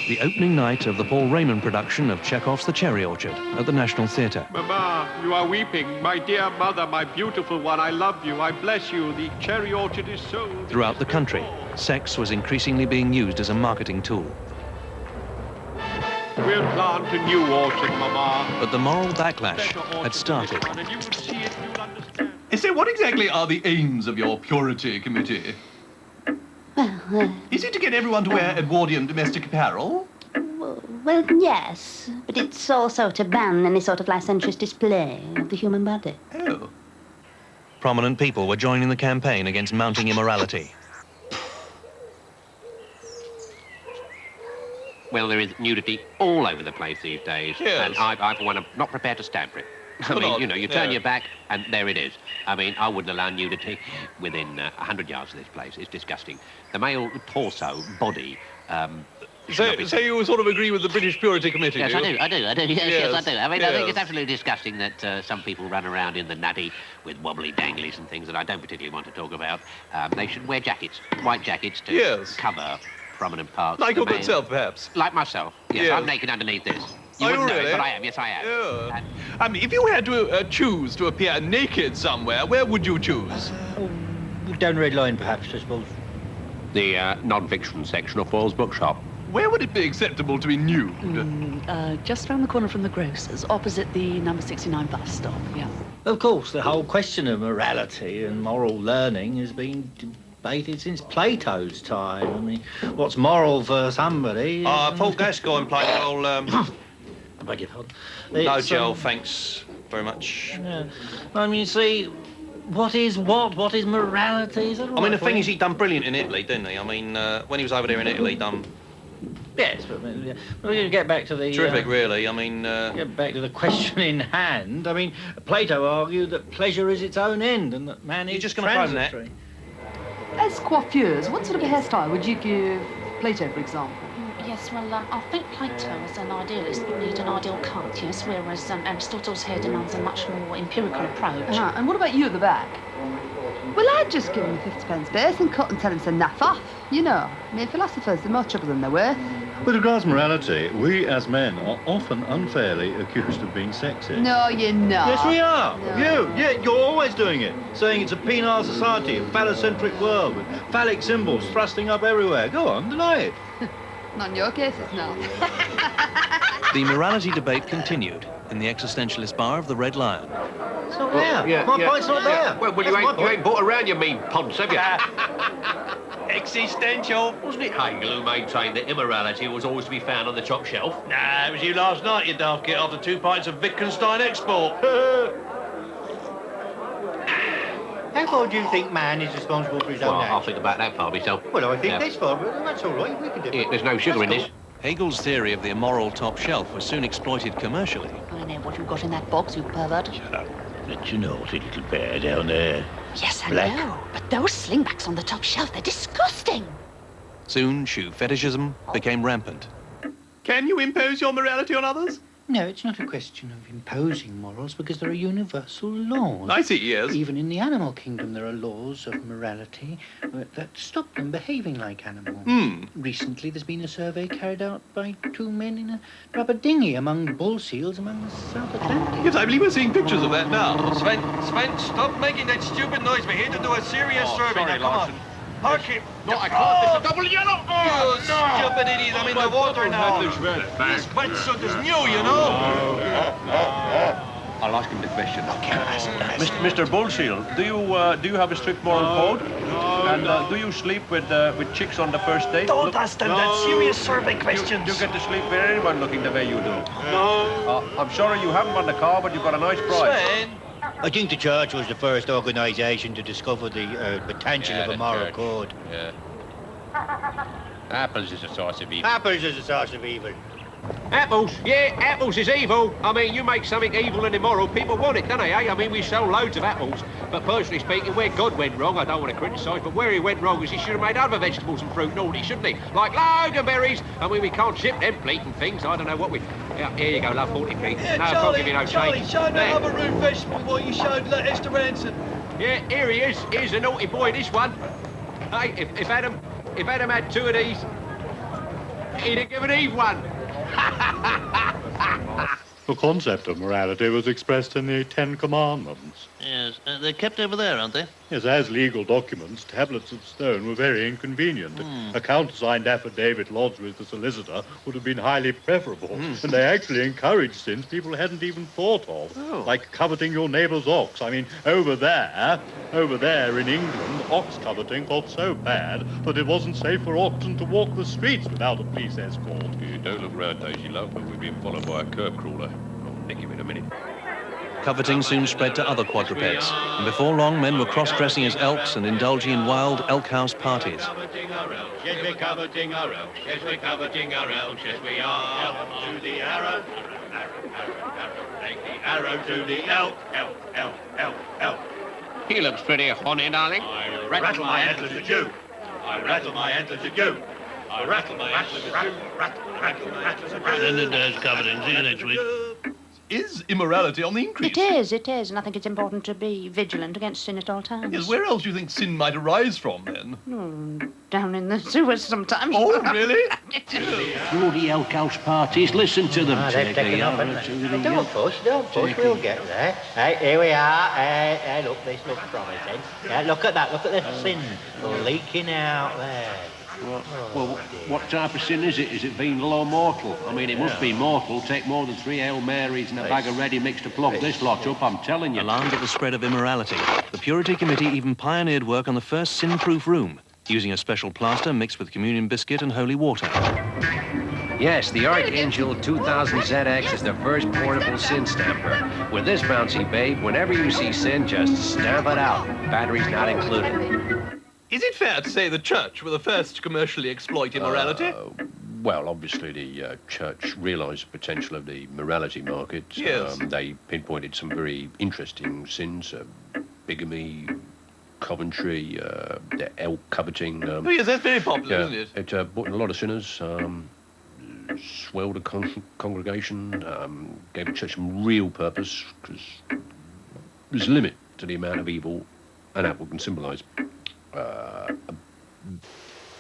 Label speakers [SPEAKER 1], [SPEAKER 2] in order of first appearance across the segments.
[SPEAKER 1] the opening night of the Paul Raymond production of Chekhov's The Cherry Orchard at the National Theatre.
[SPEAKER 2] Mama, you are weeping. My dear mother, my beautiful one, I love you, I bless you. The cherry orchard is sold.
[SPEAKER 1] Throughout the country, sex was increasingly being used as a marketing tool.
[SPEAKER 2] We'll plant a new orchard, Mama.
[SPEAKER 1] But the moral backlash had started.
[SPEAKER 2] And you will see it, you'll understand.
[SPEAKER 3] So what exactly are the aims of your purity committee? Is it to get everyone to wear Edwardian domestic apparel?
[SPEAKER 4] Well, yes, but it's also to ban any sort of licentious display of the human body.
[SPEAKER 3] Oh.
[SPEAKER 1] Prominent people were joining the campaign against mounting immorality.
[SPEAKER 5] Well, there is nudity all over the place these days.
[SPEAKER 3] Yes.
[SPEAKER 5] And I, for one, am not prepared to stand for it. I mean, you know, you turn your back and there it is. I mean, I wouldn't allow nudity within 100 yards of this place. It's disgusting. The male torso, body...
[SPEAKER 3] So you sort of agree with the British Purity Committee?
[SPEAKER 5] Yes,
[SPEAKER 3] do you?
[SPEAKER 5] I do. Yes, I do. I mean, I think it's
[SPEAKER 3] Yes.
[SPEAKER 5] absolutely disgusting that some people run around in the nutty with wobbly danglies and things that I don't particularly want to talk about. They should wear jackets, white jackets, to
[SPEAKER 3] Yes.
[SPEAKER 5] cover prominent parts.
[SPEAKER 3] Like
[SPEAKER 5] of the
[SPEAKER 3] your
[SPEAKER 5] man.
[SPEAKER 3] good self, perhaps?
[SPEAKER 5] Like myself. Yes,
[SPEAKER 3] Yes.
[SPEAKER 5] I'm naked underneath this. You
[SPEAKER 3] Are you
[SPEAKER 5] wouldn't know it,
[SPEAKER 3] really?
[SPEAKER 5] but I am. Yes, I am.
[SPEAKER 3] Yeah.
[SPEAKER 5] And
[SPEAKER 3] If you had to choose to appear naked somewhere, where would you choose?
[SPEAKER 6] Down Red Line, perhaps, I suppose.
[SPEAKER 5] the non-fiction section of Paul's bookshop.
[SPEAKER 3] Where would it be acceptable to be nude?
[SPEAKER 7] Just round the corner from the grocer's, opposite the number 69 bus stop, yeah.
[SPEAKER 6] Of course, the whole question of morality and moral learning has been debated since Plato's time. I mean, what's moral for somebody?
[SPEAKER 1] Paul Gascoigne playing the role...
[SPEAKER 6] I beg your pardon.
[SPEAKER 1] No,
[SPEAKER 6] It's,
[SPEAKER 1] Joel, thanks very much.
[SPEAKER 6] Yeah. I mean, you see, what is morality? Is that
[SPEAKER 1] I mean, the thing is, he done brilliant in Italy, didn't he? I mean, when he was over there in Italy, he done
[SPEAKER 6] Yes, but I mean, yeah. Well, you get back to the...
[SPEAKER 1] terrific, really. I mean...
[SPEAKER 6] Get back to the question in hand. I mean, Plato argued that pleasure is its own end and that man
[SPEAKER 1] You're
[SPEAKER 6] is
[SPEAKER 1] just gonna phone that?
[SPEAKER 6] transitory.
[SPEAKER 7] As coiffures, what sort of a hairstyle would you give Plato, for example?
[SPEAKER 8] Yes, well, I think Plato, as an idealist, would need an ideal cut, yes, whereas Aristotle's here demands a much more empirical approach.
[SPEAKER 7] And what about you at the back? Well, I'd just give him 50 pence base and cut and tell him to naff off. You know, I mean, philosophers, they're more trouble than they're worth.
[SPEAKER 9] With regards to morality, we as men are often unfairly accused of being sexist.
[SPEAKER 7] No, you're not.
[SPEAKER 9] Yes, we are.
[SPEAKER 7] No.
[SPEAKER 9] You're always doing it. Saying it's a penile society, a phallocentric world with phallic symbols thrusting up everywhere. Go on, deny it.
[SPEAKER 7] Not in your case, it's not.
[SPEAKER 1] The morality debate continued in the existentialist bar of the Red Lion.
[SPEAKER 6] It's not there. My point's not there.
[SPEAKER 5] Well,
[SPEAKER 6] That's
[SPEAKER 5] you
[SPEAKER 6] my
[SPEAKER 5] ain't
[SPEAKER 6] point.
[SPEAKER 5] bought around, you mean ponce, have you?
[SPEAKER 3] Existential.
[SPEAKER 5] Wasn't it Hegel who maintained that immorality was always to be found on the top shelf?
[SPEAKER 3] Nah, it was you last night, you daft git, after 2 pints of Wittgenstein export.
[SPEAKER 6] How far do you think man is responsible for his
[SPEAKER 5] Well,
[SPEAKER 6] own
[SPEAKER 5] I'll
[SPEAKER 6] actions?
[SPEAKER 5] think about that part myself.
[SPEAKER 6] Well, I think
[SPEAKER 5] Yeah.
[SPEAKER 6] this far, but that's all right. We can do
[SPEAKER 5] Yeah,
[SPEAKER 6] it.
[SPEAKER 5] there's no sugar in this.
[SPEAKER 1] Hegel's theory of the immoral top shelf was soon exploited commercially.
[SPEAKER 8] I know what you've got in that box, you pervert.
[SPEAKER 9] Let you know, the little bear down there.
[SPEAKER 8] Yes, I
[SPEAKER 9] Black.
[SPEAKER 8] know, but those slingbacks on the top shelf, they're disgusting.
[SPEAKER 1] Soon, shoe fetishism became rampant.
[SPEAKER 3] Can you impose your morality on others?
[SPEAKER 6] No, it's not a question of imposing morals because there are universal laws.
[SPEAKER 3] I see, yes.
[SPEAKER 6] Even in the animal kingdom, there are laws of morality that stop them behaving like animals. Recently, there's been a survey carried out by 2 men in a rubber dinghy among bull seals among the South Atlantic.
[SPEAKER 3] Yes, I believe we're seeing pictures of that now.
[SPEAKER 10] Sven, stop making that stupid noise. We're here to do a serious survey.
[SPEAKER 5] sorry,
[SPEAKER 10] Now, come
[SPEAKER 5] Larson.
[SPEAKER 10] on. Harky.
[SPEAKER 5] No, I can't. It's a double yellow.
[SPEAKER 10] Oh, stupid idiot. I'm in the water now. This wetsuit is new, you know.
[SPEAKER 5] I'll ask him the question.
[SPEAKER 10] Mr. Bullshield, do you have a strict moral code? And do you sleep with chicks on the first date?
[SPEAKER 11] Don't ask them that serious survey questions.
[SPEAKER 10] You get to sleep with anyone looking the way you do. No. I'm sorry you haven't won the car, but you've got a nice prize.
[SPEAKER 11] Sven.
[SPEAKER 6] I think the church was the first organisation to discover the potential of a moral code.
[SPEAKER 5] Yeah. Apples is a source of evil.
[SPEAKER 6] Apples is a source of evil.
[SPEAKER 5] Apples? Yeah, apples is evil. I mean, you make something evil and immoral, people want it, don't they, eh? I mean, we sell loads of apples. But personally speaking, where God went wrong, I don't want to criticise, but where he went wrong is he should have made other vegetables and fruit naughty, shouldn't he? Like loganberries. I mean, we can't ship them bleating things. I don't know what we... Yeah, here you go, love, 40p.
[SPEAKER 11] Yeah,
[SPEAKER 5] No, I can't give you no
[SPEAKER 11] Charlie,
[SPEAKER 5] change.
[SPEAKER 11] show that
[SPEAKER 5] There.
[SPEAKER 11] other root vegetable what you showed Esther Ranson.
[SPEAKER 5] Yeah, here he is. Here's a naughty boy, this one. Hey, if Adam had 2 of these... He'd have given Eve one.
[SPEAKER 12] The concept of morality was expressed in the Ten Commandments.
[SPEAKER 1] Yes, they're kept over there, aren't they?
[SPEAKER 12] Yes, as legal documents, tablets of stone were very inconvenient. A countersigned affidavit lodged with the solicitor would have been highly preferable. And they actually encouraged sins people hadn't even thought of, like coveting your neighbour's ox. I mean, over there in England, ox coveting got so bad that it wasn't safe for oxen to walk the streets without a police escort.
[SPEAKER 10] You don't look round, Daisy, love, but we've been followed by a curb crawler. I'll nick him in a minute.
[SPEAKER 1] Coveting soon spread to other quadrupeds, and before long men were cross-dressing as elks and indulging in wild elk house parties.
[SPEAKER 9] Yes, we're coveting our elk. Yes, we're coveting our elk. Yes, we are. Elk to the arrow. Take the arrow to the elk. Elk, elk, elk, elk.
[SPEAKER 5] He looks pretty horny, darling.
[SPEAKER 9] I rattle my antlers at you. I rattle my antlers at you. I rattle my antlers at you. Rattle my antlers at you.
[SPEAKER 3] Then it does, Coveting. See you next week. Is immorality on the increase?
[SPEAKER 4] It is, and I think it's important to be vigilant against sin at all times.
[SPEAKER 3] Yes, where else do you think sin might arise from, then?
[SPEAKER 4] Down in the sewers sometimes.
[SPEAKER 3] Oh, really?
[SPEAKER 5] Bloody elk house parties, listen to them.
[SPEAKER 6] They've taken up, haven't they? Don't push, we'll get there. Hey, here we are. Hey, look, this looks promising. Yeah, look at that, look at the sin leaking out there.
[SPEAKER 5] Well, what type of sin is it? Is it venal or mortal? I mean, it must be mortal. Take more than 3 Hail Marys and a bag of ready mix to plug this lot up, I'm telling you.
[SPEAKER 1] Alarmed at the spread of immorality, the Purity Committee even pioneered work on the first sin-proof room, using a special plaster mixed with communion biscuit and holy water.
[SPEAKER 5] Yes, the Archangel 2000 ZX is the first portable sin stamper. With this bouncy babe, whenever you see sin, just stamp it out. Batteries not included.
[SPEAKER 3] Is it fair to say the church were the first to commercially exploit immorality?
[SPEAKER 10] Well, obviously the church realised the potential of the morality market.
[SPEAKER 3] Yes.
[SPEAKER 10] They pinpointed some very interesting sins, bigamy, Coventry, the elk coveting.
[SPEAKER 3] Oh, yes, that's very popular, isn't it?
[SPEAKER 10] It brought in a lot of sinners, swelled the congregation, gave the church some real purpose, because there's a limit to the amount of evil an apple can symbolise.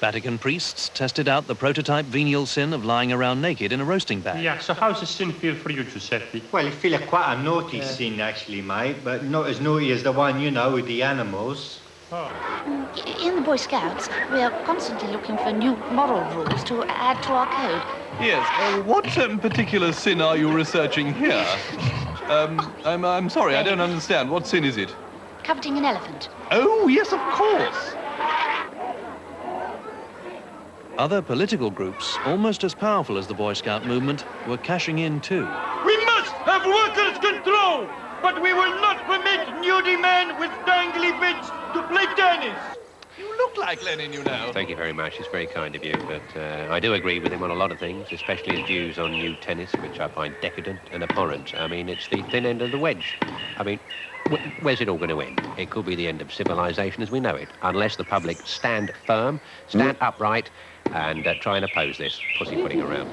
[SPEAKER 1] Vatican priests tested out the prototype venial sin of lying around naked in a roasting bag.
[SPEAKER 13] Yeah, so how's the sin feel for you, Giuseppe?
[SPEAKER 6] Well, it feels like quite a naughty sin, actually, mate, but not as naughty as the one, you know, with the animals.
[SPEAKER 8] In the Boy Scouts, we are constantly looking for new moral rules to add to our code.
[SPEAKER 3] Yes. What particular sin are you researching here? I'm sorry, I don't understand. What sin is it?
[SPEAKER 8] Coveting an elephant.
[SPEAKER 3] Oh, yes, of course.
[SPEAKER 1] Other political groups, almost as powerful as the Boy Scout movement, were cashing in too.
[SPEAKER 11] We must have workers' control, but we will not permit nudie men with dangly bits to play tennis.
[SPEAKER 3] You look like Lenin, you know.
[SPEAKER 5] Thank you very much. It's very kind of you, but I do agree with him on a lot of things, especially his views on new tennis, which I find decadent and abhorrent. I mean, it's the thin end of the wedge. I mean, where's it all going to end? It could be the end of civilization as we know it, unless the public stand firm, stand upright, and try and oppose this pussyfooting around.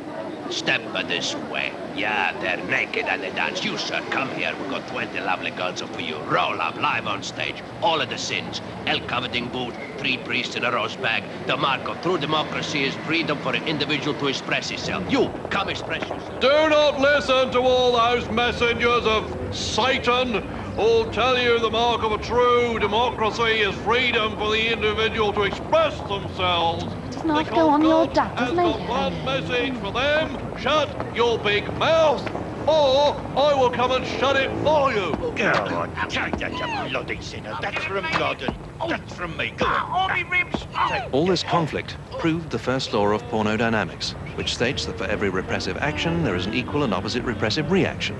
[SPEAKER 14] Step this way. Yeah, they're naked and they dance. You, sir, come here. We've got 20 lovely girls up for you. Roll up live on stage. All of the sins. Elk coveting booth, 3 priests in a roast bag. The mark of true democracy is freedom for an individual to express himself. You, come express yourself.
[SPEAKER 2] Do not listen to all those messengers of Satan who'll tell you the mark of a true democracy is freedom for the individual to express themselves.
[SPEAKER 4] Does not go on your duck, doesn't it?
[SPEAKER 2] One message for them: shut your big mouth, or I will come and shut it for you.
[SPEAKER 9] Go on, take that, you bloody sinner. That's from God and that's from me. Go on.
[SPEAKER 11] All me ribs.
[SPEAKER 1] All this conflict proved the first law of pornodynamics, which states that for every repressive action, there is an equal and opposite repressive reaction.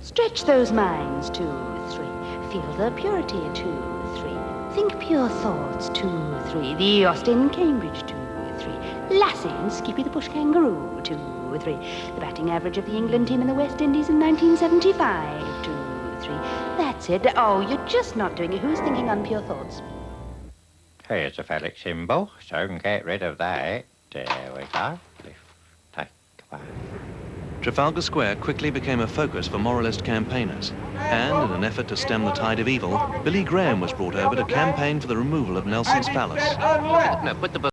[SPEAKER 4] Stretch those minds, 2, 3. Feel the purity, 2, 3. Think pure thoughts, 2, 3. The Austin Cambridge, 2, 3. Lassie and Skippy the Bush Kangaroo, 2, 3. The batting average of the England team in the West Indies in 1975, 2, 3. That's it. Oh, you're just not doing it. Who's thinking on pure thoughts?
[SPEAKER 6] Here's a phallic symbol, so we can get rid of that. There we go. Lift, take, one.
[SPEAKER 1] Trafalgar Square quickly became a focus for moralist campaigners. And in an effort to stem the tide of evil, Billy Graham was brought over to campaign for the removal of Nelson's phallus.
[SPEAKER 5] No, put the